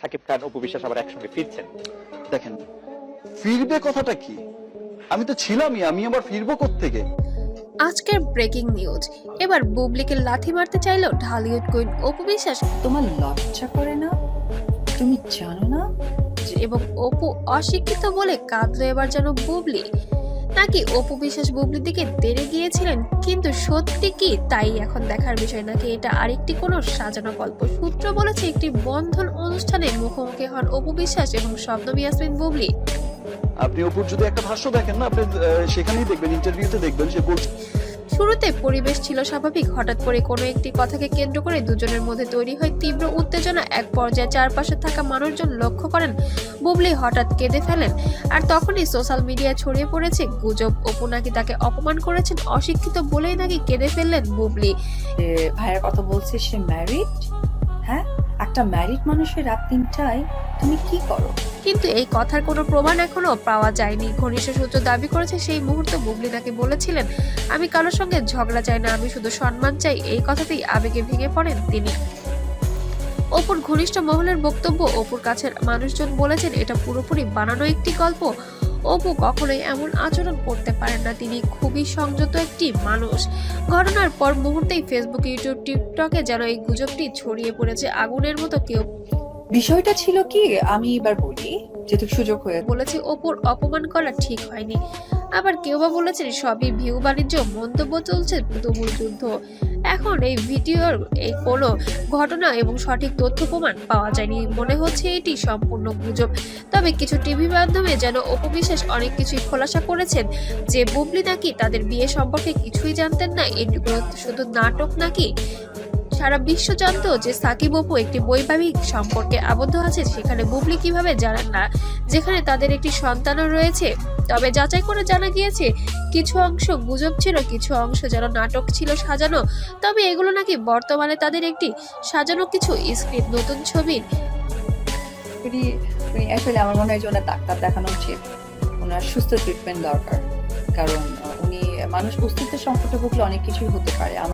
শাকিব খান, অপু বিশ্বাস আবার একসঙ্গে ফিরছেন। দেখেন, ফিরবে কথাটা কি? আমি তো ছিলামই, আমি আবার ফিরবো কোত্থেকে? আজকের ব্রেকিং নিউজ, এবার বুবলিকে লাথি মারতে চাইলো ঢালিউড কুইন অপু বিশ্বাস তোমার লজ্জা করে না? তুমি জানো না এবং অপু অশিক্ষিত বলে কাঁদলো এবার যেন বুবলি। নাকি অপু বিশ্বাস বুবলির দিকে তেড়ে গিয়েছিলেন, কিন্তু সত্যি কি তাই এখন দেখার বিষয়, নাকি এটা আরেকটি কোনো সাজানো গল্প? সূত্র বলেছে একটি বন্ধন অনুষ্ঠানে মুখোমুখি হন অপু বিশ্বাস এবং শবনম ইয়াসমিন বুবলি। আপনি অপুর যদি একটা ভাষ্য দেখেন না, আপনি সেখানেই দেখবেন, ইন্টারভিউতে দেখবেন সে বলছে। শুরুতে পরিবেশ ছিল স্বাভাবিক, হঠাৎ করে কোনো একটি কথাকে কেন্দ্র করে দুজনের মধ্যে তৈরি হয় তীব্র উত্তেজনা। এক পর্যায়ে চারপাশে থাকা মানুষজন লক্ষ্য করেন বুবলি হঠাৎ কেঁদে ফেলেন, আর তখনই সোশ্যাল মিডিয়ায় ছড়িয়ে পড়েছে গুজব অপু নাকি তাকে অপমান করেছেন, অশিক্ষিত বলেই নাকি কেঁদে ফেললেন বুবলি। যে ভাইয়ের কথা বলছে সে ম্যারিড? হ্যাঁ, একটা ম্যারিড মানুষের রাত 3টায় তুমি কি করো? কিন্তু এই কথার কোনো প্রমাণ এখনো পাওয়া যায়নি। ঘনিষ্ঠ সূত্র দাবি করেছে সেই মুহূর্তে বুবলি নাকি বলেছিলেন, আমি কারোর সঙ্গে ঝগড়া চাই না, আমি শুধু সম্মান চাই। এই কথাতেই আবেগে ভেঙে পড়েন তিনি। অপুর ঘনিষ্ঠ মহলের বক্তব্য, অপুর কাছের মানুষজন বলেছেন এটা পুরোপুরি বানানো একটি গল্প। অপু কখনোই এমন আচরণ করতে পারেন না, তিনি খুবই সংযত একটি মানুষ। ঘটনার পর মুহূর্তেই ফেসবুক, ইউটিউব, টিকটকে যেন এই গুজবটি ছড়িয়ে পড়েছে আগুনের মতো। কেউ বিষয়টা ছিল কি, আমি এবার বলি, যেহেতু সুযোগ হয়ে বলেছে অপুর অপমান করা ঠিক হয়নি, আবার কেউ বা বলেছেন সবই ভিউ বাণিজ্য। মন্তব্য চলছে তুমুল যুদ্ধ। এখন এই ভিডিওর এই কোনো ঘটনা এবং সঠিক তথ্য প্রমাণ পাওয়া যায়নি, মনে হচ্ছে এটি সম্পূর্ণ গুজব। তবে কিছু টিভি মাধ্যমে যেন অপু বিশ্বাস অনেক কিছুই খোলাসা করেছেন, যে বুবলি নাকি তাদের বিয়ে সম্পর্কে কিছুই জানতেন না, এটুকু শুধু নাটক নাকি। সারা বিশ্ব জানতো যে সাকিব অপু একটি বৈবাহিক সম্পর্কে আবদ্ধ আছে, সেখানে বুবলি কিভাবে জানেন না, যেখানে তাদের একটি সন্তানও রয়েছে। তবে যাচাই করে জানা গিয়েছে কিছু অংশ গুজব ছিল, কিছু অংশ যেন নাটক ছিল সাজানো। তবে এগুলো নাকি বর্তমানে তাদের একটি সাজানো কিছু স্ক্রিপ্ট, নতুন ছবির। আসলে আমার মনে হয় যে ওনার ডাক্তার দেখানো উচিত, ওনার সুস্থ ট্রিটমেন্ট দরকার, কারণ উনি মানুষ অস্তিত্বের সংকটে ভুগলে অনেক কিছুই হতে পারে।